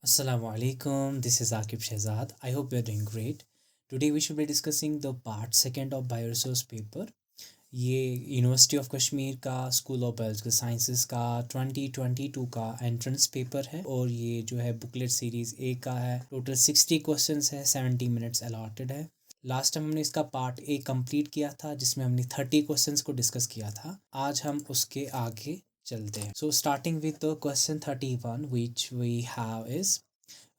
Assalamu alaikum. This is Akib Shehzad. I hope you are doing great. Today we should be discussing the part second of bioresource paper. ये university of Kashmir का school of biological sciences का 2022 का entrance paper है और ये जो है booklet series A का है। टोटल 60 क्वेश्चंस है, 70 मिनट्स अलॉटेड है। लास्ट टाइम हमने इसका पार्ट ए कंप्लीट किया था जिसमें हमने 30 क्वेश्चंस को डिस्कस किया था। आज हम उसके आगे चलते हैं। So starting with the question 31 which we have is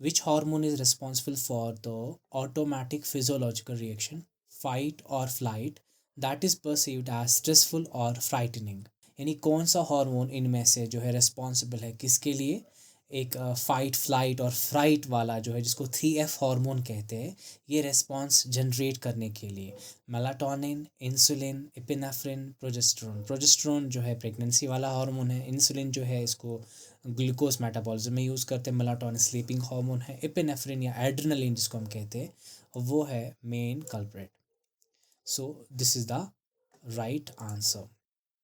which hormone is responsible for the automatic physiological reaction fight or flight that is perceived as stressful or frightening। यानी कौन सा हार्मोन इनमें से जो है रिस्पॉन्सिबल है किसके लिए, एक फाइट फ्लाइट और फ्राइट वाला जो है जिसको 3F हार्मोन कहते हैं, ये रिस्पॉन्स जनरेट करने के लिए। Melatonin, insulin, epinephrine, progesterone. Progesterone जो है प्रेगनेंसी वाला हार्मोन है, इंसुलिन जो है इसको ग्लूकोज मेटाबॉलिज्म में यूज़ करते हैं, मेलाटोनिन स्लीपिंग हार्मोन है, एपिनेफ्रिन या एड्रेनलिन जिसको हम कहते हैं वो है main culprit. So this is the right answer.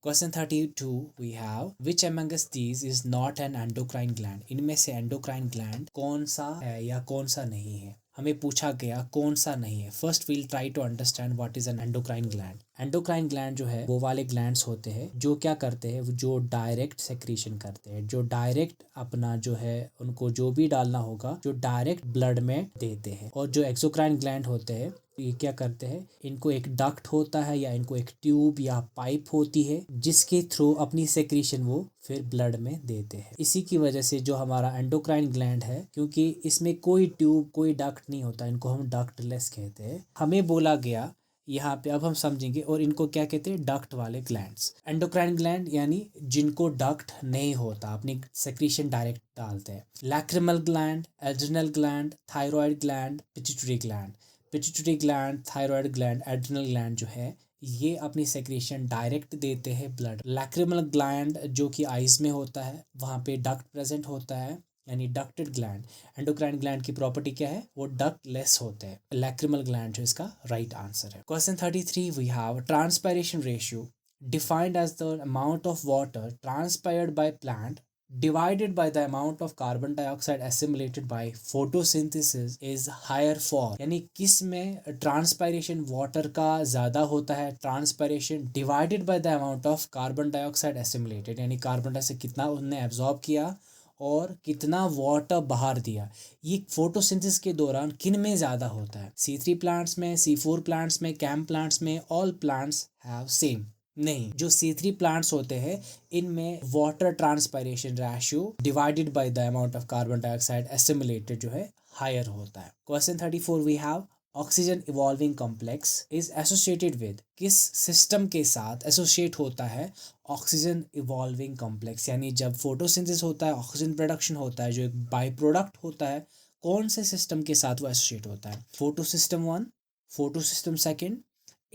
Question 32 we have which amongst these is not an endocrine gland. इनमें से एंडोक्राइन ग्लैंड कौन सा है या कौन सा नहीं है। हमें पूछा गया कौन सा नहीं है। First we'll try to understand what is an endocrine gland. Endocrine gland जो है वो वाले ग्लैंड्स होते हैं जो क्या करते हैं, जो डायरेक्ट सेक्रीशन करते हैं, जो डायरेक्ट अपना जो है उनको जो भी डालना होगा जो डायरेक्ट ब्लड में देते हैं। और जो एक्सोक्राइन ग्लैंड होते हैं ये क्या करते हैं, इनको एक डक्ट होता है या इनको एक ट्यूब या पाइप होती है जिसके थ्रू अपनी सेक्रीशन वो फिर ब्लड में देते हैं। इसी की वजह से जो हमारा एंडोक्राइन ग्लैंड है, क्योंकि इसमें कोई ट्यूब कोई डक्ट नहीं होता, इनको हम डक्टलेस कहते हैं। हमें बोला गया यहाँ पे, अब हम समझेंगे, और इनको क्या कहते हैं, डक्ट वाले ग्लैंड्स। एंडोक्राइन ग्लैंड यानी जिनको डक्ट नहीं होता, अपनी सेक्रीशन डायरेक्ट डालते हैं। Lacrimal gland, adrenal gland, thyroid gland, pituitary gland. Pituitary gland, thyroid gland, adrenal gland जो है ये अपनी सेक्रेशन डायरेक्ट देते हैं ब्लड। लैक्रिमल ग्लैंड जो कि आइज में होता है, वहाँ पे डक्ट प्रेजेंट होता है यानी डक्टेड ग्लैंड। एंडोक्राइन ग्लैंड की प्रॉपर्टी क्या है, वो डक्ट लेस होते हैं। लैक्रिमल ग्लैंड जो इसका राइट आंसर है। Question 33 we have transpiration ratio defined as the amount of water transpired by plant divided by the amount of carbon dioxide assimilated by photosynthesis is higher for। यानी किस में transpiration water का ज़्यादा होता है, transpiration divided by the amount of carbon dioxide assimilated, यानी carbon dioxide कितना उनने एब्जॉर्ब किया और कितना वाटर बाहर दिया। ये फोटोसिंथेसिस के दौरान किन में ज़्यादा होता है, C3 प्लांट्स में, C4 प्लांट्स में, कैम प्लांट्स में, ऑल प्लांट्स हैव सेम। नहीं, जो C3 प्लांट्स होते हैं इनमें water transpiration ratio divided by the amount of carbon dioxide assimilated जो है हायर होता है। Question 34 we have oxygen evolving complex is associated with. किस सिस्टम के साथ एसोसिएट होता है ऑक्सीजन इवॉल्विंग कॉम्प्लेक्स, यानी जब फोटोसिंथेसिस होता है, ऑक्सीजन प्रोडक्शन होता है जो एक बाई प्रोडक्ट होता है, कौन से सिस्टम के साथ वो एसोसिएट होता है। Photosystem 1, photosystem second,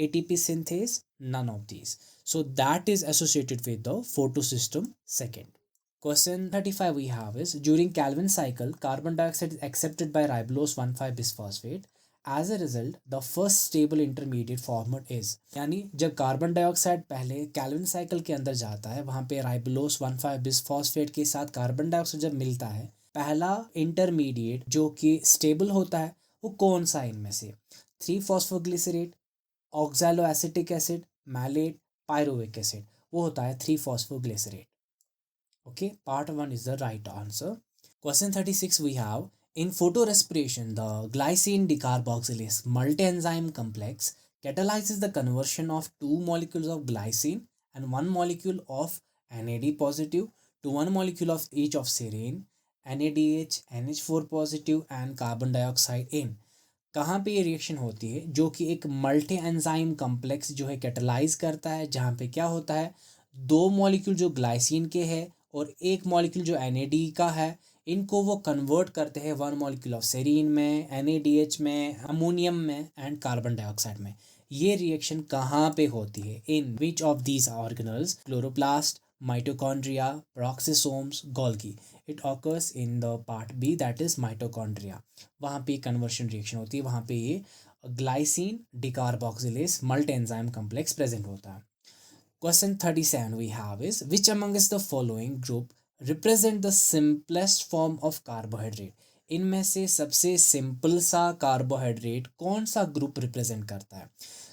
ATP synthase, none of these. So that is associated with the photosystem second. Question 35 we have is during Calvin cycle, carbon dioxide is accepted by ribulose 1,5 bisphosphate. As a result, the first stable intermediate formed is। यानी जब carbon dioxide पहले Calvin cycle के अंदर जाता है, वहाँ पे राइबुलोस 1,5 bisphosphate के साथ कार्बन डाइऑक्साइड जब मिलता है, पहला इंटरमीडिएट जो कि स्टेबल होता है वो कौन सा इनमें से, three phosphoglycerate, oxaloacetic acid, malate, pyruvic acid, वो होता है three phosphoglycerate. Okay, part 1 is the right answer. Question 36 we have in photorespiration the glycine decarboxylase multi-enzyme complex catalyzes the conversion of two molecules of glycine and one molecule of NAD positive to one molecule of each of serine, NADH, NH4 positive and carbon dioxide in। कहाँ पे ये reaction होती है, जो कि एक multi enzyme complex जो है कैटलाइज करता है, जहाँ पे क्या होता है, दो मॉलिक्यूल जो ग्लाइसिन के हैं और एक मॉलिक्यूल जो NAD का है, इनको वो कन्वर्ट करते हैं वन मॉलिक्यूल ऑफ सेरीन में, NADH में, अमोनियम में एंड कार्बन डाइऑक्साइड में। ये रिएक्शन कहाँ पे होती है, in which of these organelles, chloroplast, mitochondria, peroxisomes, Golgi. It occurs in the part B that is mitochondria. वहाँ पे कन्वर्शन रिएक्शन होती है, वहाँ पे ये glycine decarboxylase multi enzyme complex present होता है। Question 37 we have is which amongst the following group represent the simplest form of carbohydrate। इनमें से सबसे सिंपल सा कार्बोहाइड्रेट कौन सा ग्रुप रिप्रेजेंट करता है?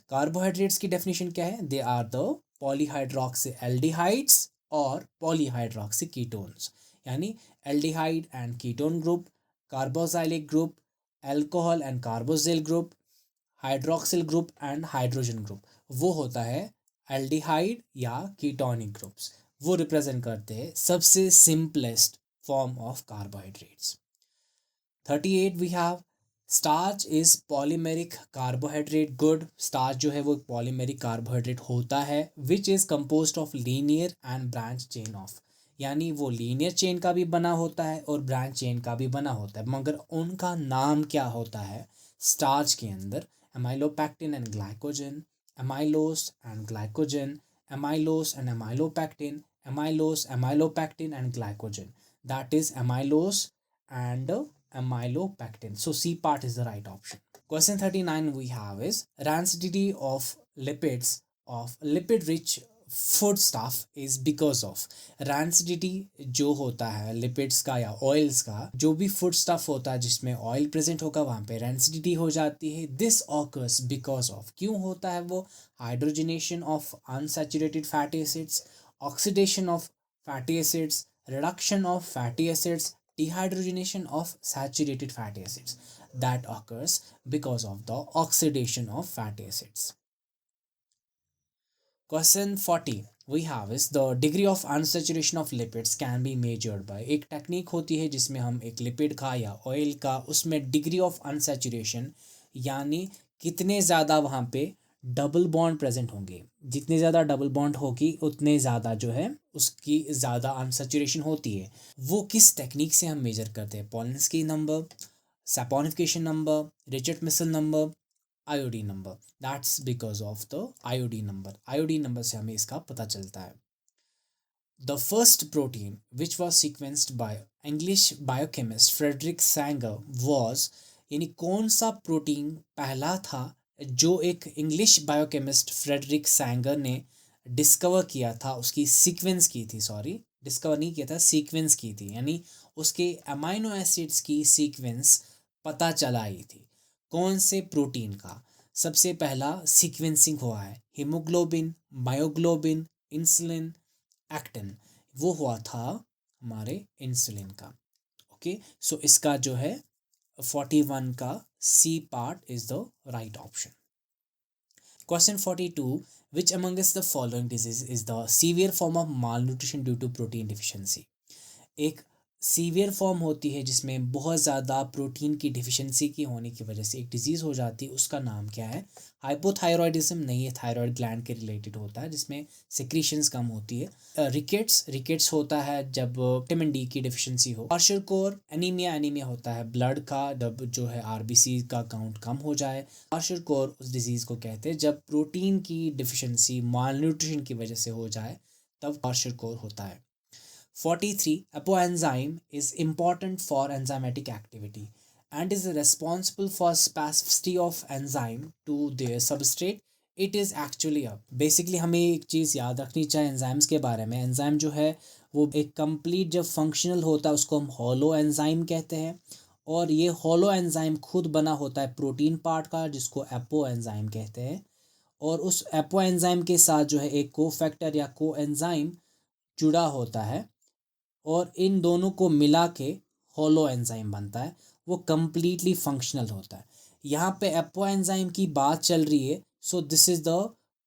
कार्बोहाइड्रेट्स की डेफिनेशन क्या है? They are the polyhydroxy aldehydes और पॉलीहाइड्रोक्सी कीटोन्स, यानी aldehyde and ketone group, carboxylic group, alcohol and carboxyl group, hydroxyl group and hydrogen group, वो होता है एल्डिहाइड या कीटोनिक ग्रुप्स। वो रिप्रेजेंट करते हैं सबसे simplest form of carbohydrates. 38 we have starch is polymeric carbohydrate. Good, starch जो है वो पॉलीमेरिक कार्बोहाइड्रेट होता है which is composed of linear and branch chain of, यानी वो लीनियर चेन का भी बना होता है और ब्रांच चेन का भी बना होता है, मगर उनका नाम क्या होता है स्टार्च के अंदर? Amylopectin and glycogen, amylose and glycogen, amylose and amylopectin, amylose amylopectin and glycogen, that is amylose and amylopectin. So C part is the right option. Question 39 we have is rancidity of lipids of lipid rich food stuff is because of। rancidity जो होता है lipids का या oils का, जो भी food stuff होता है जिसमें ऑयल प्रेजेंट होगा वहाँ पे rancidity हो जाती है। दिस ऑकर्स बिकॉज ऑफ, क्यों होता है वो? Hydrogenation of unsaturated fatty acids, oxidation of fatty acids, reduction of fatty acids, dehydrogenation of saturated fatty acids, that occurs because of the oxidation of fatty acids. Question 40 we have is the degree of unsaturation of lipids can be measured by। एक technique होती है जिसमें हम एक lipid का या oil का उसमें डिग्री ऑफ अनसैचुरेशन, यानी कितने ज़्यादा वहाँ पे डबल बॉन्ड प्रेजेंट होंगे, जितने ज़्यादा डबल बॉन्ड होगी उतने ज़्यादा जो है उसकी ज़्यादा अनसैचुरेशन होती है। वो किस टेक्निक से हम मेजर करते हैं? Polenske number, saponification number, Reichert Meissl number, iodine number. That's because of the iodine number. Iodine number से हमें इसका पता चलता है। The first protein which was sequenced by English biochemist Frederick Sanger was, यानी कौन सा प्रोटीन पहला था जो एक इंग्लिश बायोकेमिस्ट फ्रेडरिक सैंगर ने डिस्कवर किया था, उसकी सीक्वेंस की थी, सॉरी डिस्कवर नहीं किया था, सीक्वेंस की थी, यानी उसके अमाइनो एसिड्स की सीक्वेंस पता चलाई थी। कौन से प्रोटीन का सबसे पहला सीक्वेंसिंग हुआ है? हीमोग्लोबिन, मायोग्लोबिन, इंसुलिन, एक्टिन, वो हुआ था हमारे इंसुलिन का। ओके, सो इसका जो है 41 का C part is the right option. Question 42 which amongst the following disease is the severe form of malnutrition due to protein deficiency? एक सीवियर फॉर्म होती है जिसमें बहुत ज़्यादा प्रोटीन की डिफिशिएंसी की होने की वजह से एक डिजीज़ हो जाती है, उसका नाम क्या है? हाइपोथायरॉयडिज्म नहीं है, थायराइड ग्लैंड के रिलेटेड होता है जिसमें सिक्रीशंस कम होती है। रिकेट्स होता है जब विटामिन डी की डिफिशिएंसी हो। क्वार्शरकोर एनीमिया होता है ब्लड का, जब जो है आरबीसी का काउंट कम हो जाए। क्वार्शरकोर उस डिजीज़ को कहते हैं जब प्रोटीन की डिफिशिएंसी मालन्यूट्रिशन की वजह से हो जाए, तब क्वार्शरकोर होता है। 43 apoenzyme is important for enzymatic activity and is responsible for specificity of enzyme to their substrate। it is actually a basically हमें एक चीज़ याद रखनी चाहिए एंजाइम्स के बारे में। एंजाइम जो है वो एक कंप्लीट जब फंक्शनल होता है उसको हम हॉलो एंजाइम कहते हैं, और ये हॉलो एंजाइम खुद बना होता है प्रोटीन पार्ट का जिसको एपो एंजाइम कहते हैं, और उस एपो एंजाइम के साथ जो है एक कोफैक्टर या को एंजाइम जुड़ा होता है और इन दोनों को मिला के होलो एंजाइम बनता है, वो कंप्लीटली फंक्शनल होता है। यहाँ पे एपो एंजाइम की बात चल रही है, so this is the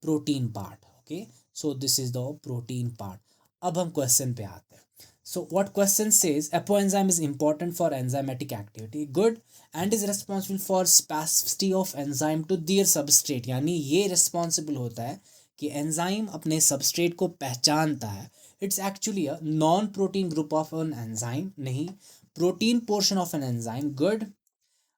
protein part. Okay, so this is the protein part. अब हम क्वेश्चन पे आते हैं। So what question says apoenzyme is important for enzymatic activity, good, and is responsible for specificity of enzyme to their substrate, यानी ये responsible होता है कि एंजाइम अपने सबस्ट्रेट को पहचानता है। It's actually a non protein group of an enzyme, नहीं, protein portion of an enzyme, good.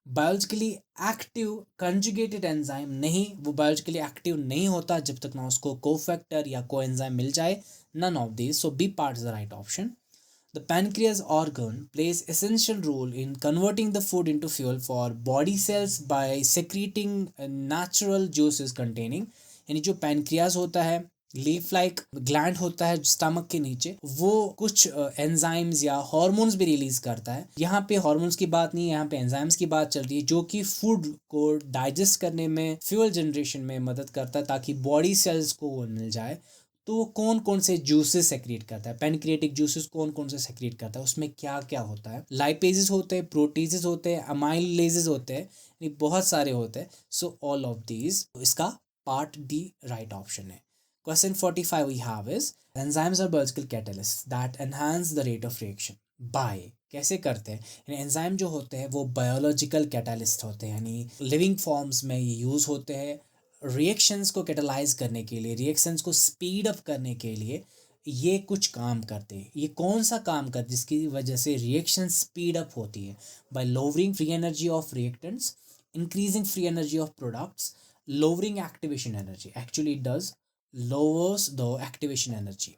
Biologically active conjugated enzyme, नहीं, वो बायोलॉजिकली एक्टिव नहीं होता जब तक ना उसको कोफैक्टर या को एंजाइम मिल जाए, none of this, so B part is the right option. The pancreas organ plays essential role in converting the food into fuel for body cells by secreting natural juices containing, यानी जो pancreas होता है leaf like gland होता है stomach के नीचे, वो कुछ एंजाइम्स या हार्मोन्स भी रिलीज करता है। यहाँ पे हार्मोन्स की बात नहीं है, यहाँ पे एंजाइम्स की बात चल रही है, जो कि फूड को डाइजेस्ट करने में, फ्यूल जनरेशन में मदद करता है ताकि बॉडी सेल्स को वो मिल जाए। तो वो कौन कौन से जूसेस सेक्रेट करता है, पैनक्रियाटिक जूसेस कौन कौन से सेक्रेट करता है, उसमें क्या क्या होता है, लाइपेजेस होते हैं, प्रोटीजेस होते हैं, अमाइलेजेस होते हैं, ये बहुत सारे होते हैं। सो ऑल ऑफ दीज, इसका पार्ट डी राइट ऑप्शन है। Question 45 we have is enzymes are biological catalysts that enhance the rate of reaction by, कैसे करते हैं, यानी एंजाइम जो होते हैं वो बायोलॉजिकल कैटालिस्ट होते हैं, यानी लिविंग फॉर्म्स में ये यूज़ होते हैं रिएक्शंस को कैटलाइज करने के लिए, रिएक्शंस को स्पीड अप करने के लिए ये कुछ काम करते हैं। ये कौन सा काम करते जिसकी वजह से रिएक्शन स्पीड अप होती है? Bye lowering free energy of reactants, increasing free energy of products, lowering activation energy. Actually, it does lowers the activation energy.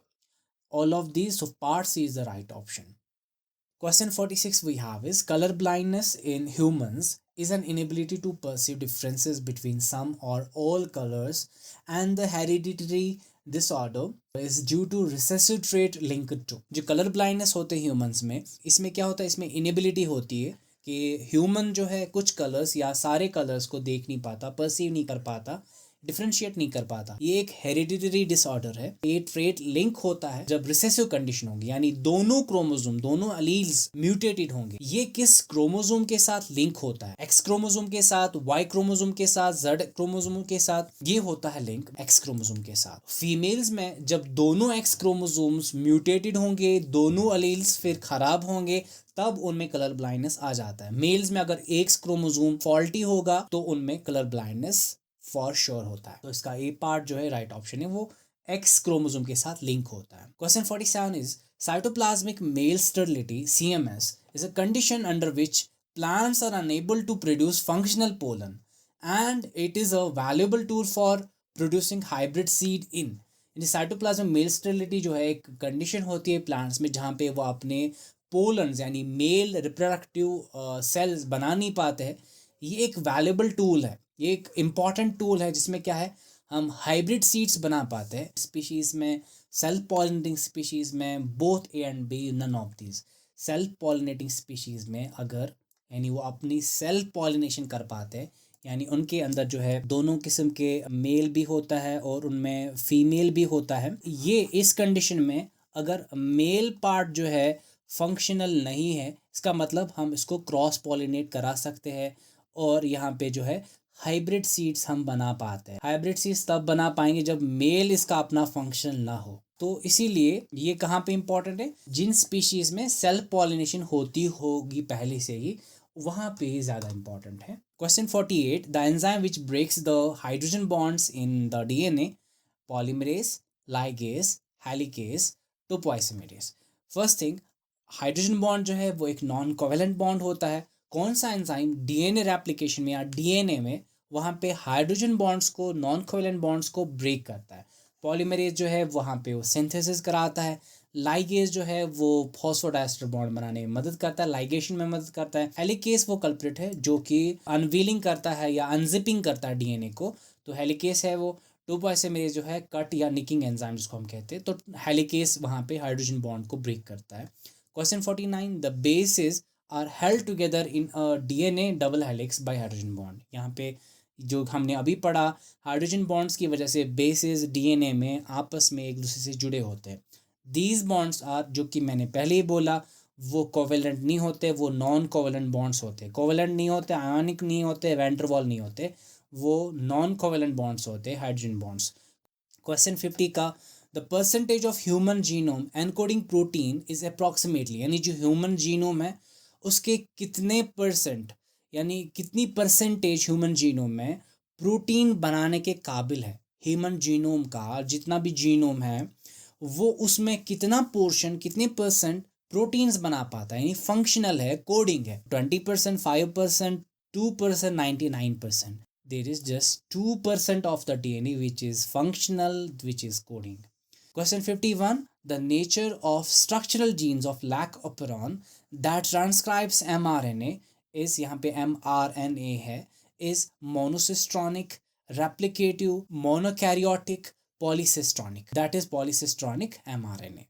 All of these, so part C is the right option. Question 46 we have is color blindness in humans is an inability to perceive differences between some or all colors, and the hereditary disorder is due to recessive trait linked to। जो colour blindness होते हैं humans में, इसमें क्या होता है, इसमें inability होती है कि ह्यूमन जो है कुछ कलर्स या सारे कलर्स को देख नहीं पाता, परसीव नहीं कर पाता, डिफ्रेंशिएट नहीं कर पाता। ये एक हेरिडिटरी डिसऑर्डर है। ये ट्रेट लिंक होता है जब रिसेसिव कंडीशन होगी, यानी दोनों क्रोमोसोम, दोनों अलील्स म्यूटेटेड होंगे। ये किस क्रोमोसोम के साथ लिंक होता है? एक्स क्रोमोसोम के साथ, वाई क्रोमोसोम के साथ, जेड क्रोमोसोम के साथ। ये होता है लिंक एक्स क्रोमोसोम के साथ। फीमेल्स में जब दोनों एक्स क्रोमोसोम्स म्यूटेटेड होंगे, दोनों अलील्स फिर खराब होंगे, तब उनमें कलर ब्लाइंडनेस आ जाता है। मेल्स में अगर एक क्रोमोसोम फॉल्टी होगा तो उनमें कलर ब्लाइंडनेस फॉर श्योर होता है। तो इसका ए पार्ट जो है राइट ऑप्शन है, वो एक्स क्रोमोसोम के साथ लिंक होता है। Question 47 is cytoplasmic male sterility CMS is a condition under which plants are unable to produce functional pollen and it is a valuable tool for producing hybrid seed in। यानी cytoplasmic male sterility जो है एक condition होती है plants में जहाँ पे वो अपने पोलन्स यानी मेल रिप्रोडक्टिव सेल्स बना नहीं पाते हैं। ये एक वैल्यूएबल टूल है, ये एक इम्पॉर्टेंट टूल है जिसमें क्या है, हम हाइब्रिड सीड्स बना पाते हैं। स्पीशीज़ में, सेल्फ पॉलिनेटिंग स्पीशीज़ में, both A and B, none of these. Self pollinating species में अगर यानी वो अपनी सेल्फ पॉलिनेशन कर पाते हैं, यानी उनके अंदर जो है दोनों किस्म के मेल भी होता है और उनमें फीमेल भी होता है। ये इस कंडीशन में अगर मेल पार्ट जो है फंक्शनल नहीं है, इसका मतलब हम इसको क्रॉस पॉलिनेट करा सकते हैं और यहाँ पे जो है हाइब्रिड सीड्स हम बना पाते हैं। हाइब्रिड सीड्स तब बना पाएंगे जब मेल इसका अपना फंक्शन ना हो। तो इसीलिए ये कहाँ पे इंपॉर्टेंट है, जिन स्पीशीज में सेल्फ पॉलिनेशन होती होगी पहले से ही, वहाँ पे ज़्यादा इंपॉर्टेंट है। Question 48 the enzyme which breaks the hydrogen bonds in the DNA, polymerase, ligase, helicase, topoisomerase. First thing, hydrogen bond जो है वो एक नॉन कोवेलेंट बॉन्ड होता है। कौन सा एंजाइम डीएनए रेप्लिकेशन में या डीएनए में वहाँ पे हाइड्रोजन बॉन्ड्स को, नॉन कोवेलेंट बॉन्ड्स को ब्रेक करता है। पॉलीमरेज जो है वहाँ पे वो सिंथेसिस कराता है। लाइगेज जो है वो फॉस्फोडाइस्टर बॉन्ड बनाने में मदद करता है, लाइगेशन में मदद करता है। हेलिकेस वो कल्प्रिट है जो कि अनवीलिंग करता है या अनजिपिंग करता है डीएनए को, तो हेलिकेस है वो। टोपोइसोमेरेज जो है कट या निकिंग एंजाइम जिसको हम कहते हैं, तो हेलिकेस वहाँ पे हाइड्रोजन बॉन्ड को ब्रेक करता है। Question 49 the bases are held together in a DNA double helix by hydrogen bond. यहाँ पे जो हमने अभी पढ़ा, हाइड्रोजन बॉन्ड्स की वजह से बेसिस DNA में आपस में एक दूसरे से जुड़े होते हैं। दीज बॉन्ड्स आर, जो कि मैंने पहले ही बोला, वो कोवेलेंट नहीं होते, वो नॉन कोवेलेंट बॉन्ड्स होते हैं। कोवेलेंट नहीं होते, आयोनिक नहीं होते, वैंडरवॉल नहीं होते, वो नॉन कोवेलेंट बॉन्ड्स होते हैं, हाइड्रोजन बॉन्ड्स। क्वेश्चन 50 का the percentage of human genome encoding protein is approximately, यानी जो ह्यूमन जीनोम है उसके कितने परसेंट, यानी कितनी परसेंटेज ह्यूमन जीनोम में प्रोटीन बनाने के काबिल है। ह्यूमन जीनोम का जितना भी जीनोम है वो उसमें कितना पोर्शन, कितने परसेंट प्रोटीन्स बना पाता है, यानी फंक्शनल है, कोडिंग है। 20%, 5%, 2%, 99%। there is just 2% of the DNA which is functional, which is coding. Question 51 the nature of structural genes of lac operon that transcribes mRNA is, यहाँ पे mRNA है, is monocistronic, replicative, monokaryotic, polycistronic, that is polycistronic mRNA.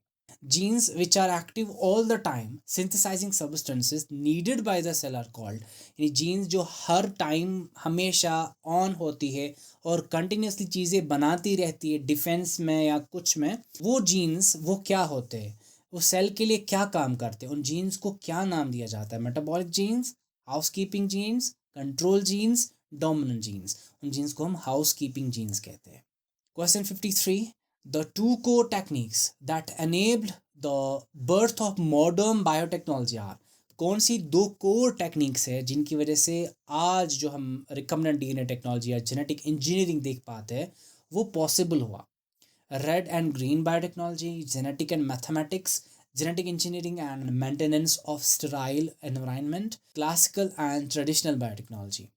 Genes which are active all the time synthesizing substances needed by the cell are called, यानी genes जो हर time हमेशा on होती है और continuously चीज़ें बनाती रहती है डिफेंस में या कुछ में, वो जीन्स वो क्या होते हैं, वो सेल के लिए क्या काम करते हैं, उन जीन्स को क्या नाम दिया जाता है? Metabolic genes, housekeeping genes, control genes, dominant genes. उन जीन्स को हम हाउसकीपिंग जीन्स कहते हैं। Question 53. The two core techniques that enabled the birth of modern biotechnology are, कौन सी दो कोर टेक्निक्स है जिनकी वजह से आज जो हम रिकम्बिनेंट डीएनए टेक्नोलॉजी या जेनेटिक इंजीनियरिंग देख पाते हैं वो पॉसिबल हुआ? Red and green biotechnology, genetic and mathematics, genetic engineering and maintenance of sterile environment, classical and traditional biotechnology,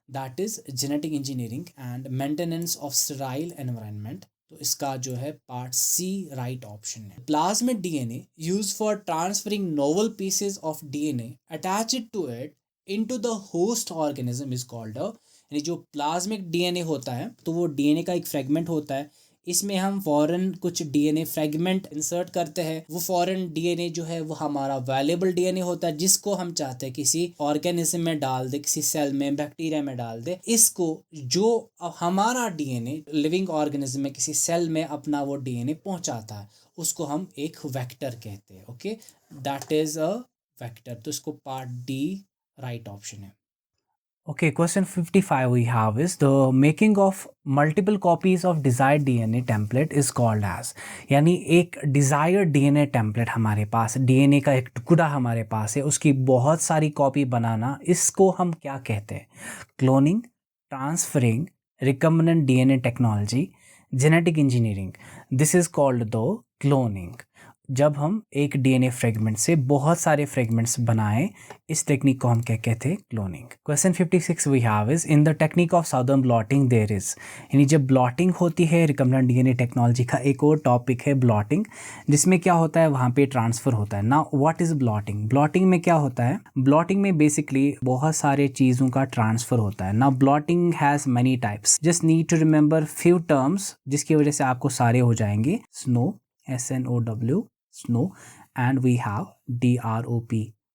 that is genetic engineering and maintenance of sterile environment। तो इसका जो है पार्ट सी राइट ऑप्शन है। Plasmid DNA use for transferring novel pieces of DNA attached to it into the host organism is called यानी जो plasmic DNA होता है तो वो डीएनए का एक फ्रेगमेंट होता है, इसमें हम फॉरेन कुछ डीएनए फ्रेगमेंट इंसर्ट करते हैं। वो फॉरेन डीएनए जो है वो हमारा वैल्यूएबल डीएनए होता है जिसको हम चाहते हैं किसी ऑर्गेनिज्म में डाल दे, किसी सेल में, बैक्टीरिया में डाल दे। इसको जो हमारा डीएनए लिविंग ऑर्गेनिज्म में किसी सेल में अपना वो डीएनए पहुंचाता है उसको हम एक वेक्टर कहते हैं। Okay, that is a vector. तो इसको पार्ट डी राइट ऑप्शन है। Okay, question 55 we have is the making of multiple copies of desired DNA template is called as, यानी एक desired DNA template हमारे पास, DNA का एक टुकड़ा हमारे पास है, उसकी बहुत सारी कॉपी बनाना, इसको हम क्या कहते हैं? Cloning, transferring, recombinant DNA technology, genetic engineering. This is called the cloning. जब हम एक डीएनए फ्रेगमेंट से बहुत सारे फ्रेगमेंट्स बनाएं, इस टेक्निक को हम क्या कहते हैं? Cloning. Question 56 we have is in the technique of Southern blotting there is, यानी जब ब्लॉटिंग होती है, रिकम्बिनेंट डीएनए टेक्नोलॉजी का एक और टॉपिक है ब्लॉटिंग, जिसमें क्या होता है वहाँ पे ट्रांसफर होता है। Now what is blotting? Blotting में क्या होता है? ब्लॉटिंग में बेसिकली बहुत सारे चीज़ों का ट्रांसफर होता है। Now blotting has many types, just need to remember few terms जिसकी वजह से आपको सारे हो जाएंगे। Snow, SNOW, snow, and we have DROP,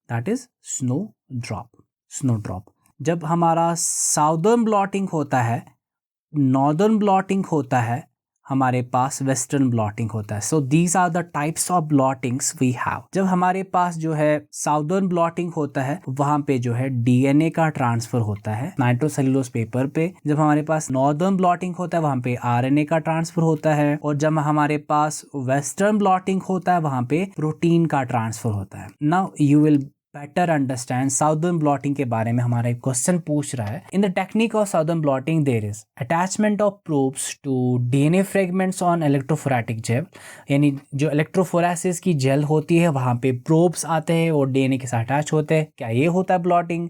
that is snow drop। जब हमारा साउदर्न ब्लॉटिंग होता है, नॉर्दर्न ब्लॉटिंग होता है, हमारे पास वेस्टर्न ब्लॉटिंग होता है। So these are the types of blottings we have. जब हमारे पास जो है साउदर्न ब्लॉटिंग होता है वहां पे जो है डीएनए का ट्रांसफर होता है नाइट्रोसेल्यूलोज पेपर पे। जब हमारे पास नॉर्दर्न ब्लॉटिंग होता है वहां पे आरएनए का ट्रांसफर होता है, और जब हमारे पास वेस्टर्न ब्लॉटिंग होता है वहां पे प्रोटीन का ट्रांसफर होता है। Now you will better understand Southern blotting के बारे में हमारा एक क्वेश्चन पूछ रहा है। In the technique of Southern blotting there is attachment of probes to DNA fragments on electrophoretic gel, यानी जो इलेक्ट्रोफोरेसिस की जेल होती है वहां पे प्रोब्स आते हैं और डीएनए के साथ अटैच होते हैं। क्या ये होता है blotting?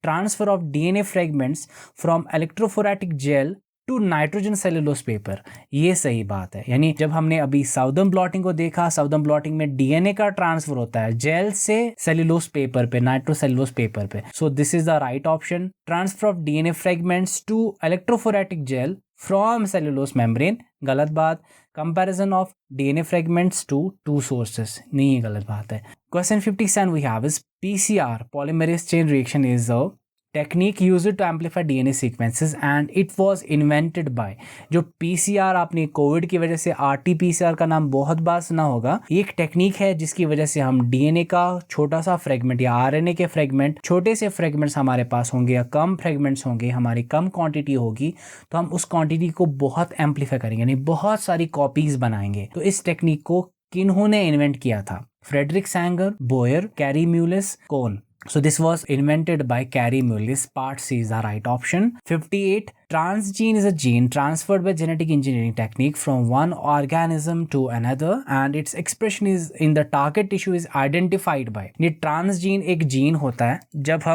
Transfer of DNA fragments from electrophoretic gel to nitrogen cellulose paper, ये सही बात है। यानी जब हमने अभी साउदर्न ब्लॉटिंग को देखा, साउदर्न ब्लॉटिंग में डीएनए का ट्रांसफर होता है जेल से सेलुलोज पेपर पे, नाइट्रोसेलुलोज पेपर पे। So this is the right option. Transfer of DNA fragments to electrophoretic gel from cellulose membrane, गलत बात। Comparison of DNA fragments to two sources, नहीं, ये गलत बात है। Question 57 we have is PCR polymerase chain reaction is a technique use to amplify DNA sequences and it was invented by. जो PCR आपने Covid की वजह से आरटीपीसीआर का नाम बहुत बार सुना होगा, ये एक टेक्निक है जिसकी वजह से हम डीएनए का छोटा सा फ्रेगमेंट या आरएनए के फ्रेगमेंट, छोटे से फ्रेगमेंट्स हमारे पास होंगे या कम फ्रेगमेंट्स होंगे, हमारी कम क्वांटिटी होगी, तो हम उस क्वांटिटी को बहुत एम्पलीफाई करेंगे, यानी बहुत सारी कॉपीज बनाएंगे। तो इस टेक्निक को किन्होंने इन्वेंट किया था? Frederick Sanger, Boyer, carry Mullis, कौन? So this was invented by Carey Mullis. Part C is the right option. 58. Transgene is a gene transferred by genetic engineering technique from one organism to another and its expression is in the target tissue is identified by. ये transgene एक gene होता है। जब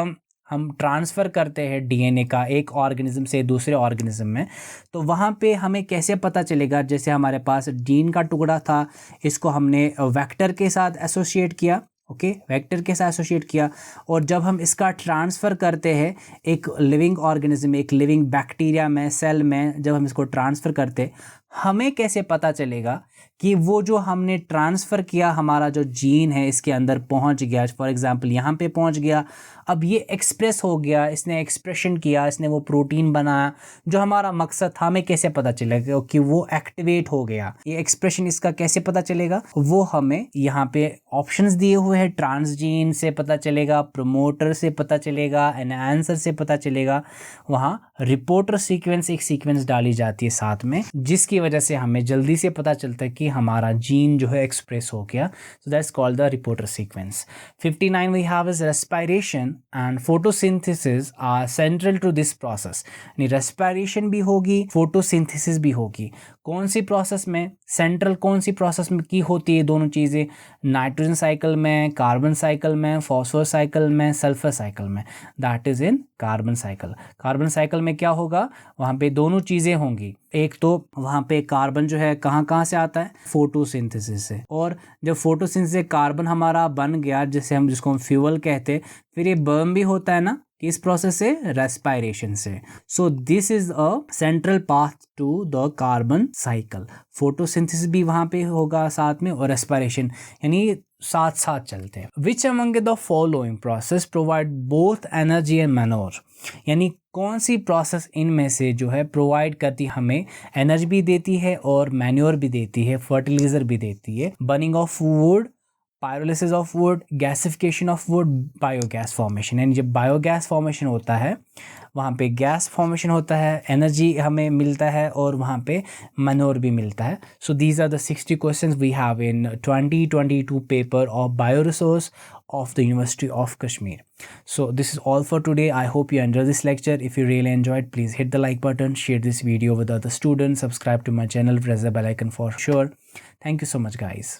हम transfer करते हैं DNA का एक ऑर्गेनिज्म से दूसरे ऑर्गेनिज्म में, तो वहाँ पे हमें कैसे पता चलेगा? जैसे हमारे पास जीन का टुकड़ा था, इसको हमने वेक्टर के साथ एसोसिएट किया, ओके, वेक्टर के साथ एसोसिएट किया, और जब हम इसका ट्रांसफ़र करते हैं एक लिविंग ऑर्गेनिज्म में, एक लिविंग बैक्टीरिया में, सेल में, जब हम इसको ट्रांसफ़र करते हमें कैसे पता चलेगा कि वो जो हमने ट्रांसफ़र किया, हमारा जो जीन है इसके अंदर पहुंच गया, फॉर एग्जांपल यहाँ पे पहुंच गया, अब ये एक्सप्रेस हो गया, इसने एक्सप्रेशन किया, इसने वो प्रोटीन बनाया जो हमारा मकसद था, हमें कैसे पता चलेगा कि वो एक्टिवेट हो गया? ये एक्सप्रेशन इसका कैसे पता चलेगा? वो हमें यहाँ पे ऑप्शंस दिए हुए हैं, ट्रांसजीन से पता चलेगा, प्रमोटर से पता चलेगा, एनहांसर से पता चलेगा, वहाँ रिपोर्टर सीक्वेंस एक सीक्वेंस डाली जाती है साथ में, जिसकी वजह से हमें जल्दी से पता चलता है कि हमारा जीन जो है एक्सप्रेस हो गया. So that's called the reporter sequence. 59 we have is respiration and photosynthesis are central to this process. यानी रेस्पिरेशन भी होगी, फोटोसिंथेसिस भी होगी. कौन सी प्रोसेस में, सेंट्रल कौन सी प्रोसेस में की होती है दोनों चीज़ें? नाइट्रोजन साइकिल में, कार्बन साइकिल में, फॉस्फोरस साइकिल में, सल्फर साइकिल में. That is in carbon cycle. Carbon cycle में क्या होगा? वहाँ पे दोनों चीज़ें होंगी. एक तो वहाँ पे कार्बन जो है कहाँ कहाँ से आता है? फोटोसिंथेसिस से. और जब फोटोसिंथेसिस से कार्बन हमारा बन गया, जिसको हम फ्यूल कहते हैं, फिर ये बर्न भी होता है ना, किस प्रोसेस से? रेस्पिरेशन से. So this is a central path to the carbon cycle. Photosynthesis भी वहाँ पे होगा साथ में, और रेस्पिरेशन, यानी साथ साथ चलते हैं. Which among the following process provide both energy and manure. यानी कौन सी प्रोसेस इनमें से जो है प्रोवाइड करती, हमें एनर्जी भी देती है और मैन्योर भी देती है, फर्टिलाइजर भी देती है? Burning of would, pyrolysis of would, gasification of would, biogas formation. यानी जब बायोगैस फॉर्मेशन होता है, वहाँ पे गैस फॉर्मेशन होता है, एनर्जी हमें मिलता है, और वहाँ पे मैन्योर भी मिलता है. So these are the 60 questions we have in 2022 paper of bioresource of the University of Kashmir. So this is all for today. I hope you enjoyed this lecture. If you really enjoyed, please hit the like button, share this video with other students, subscribe to my channel, press the bell icon for sure. Thank you so much, guys.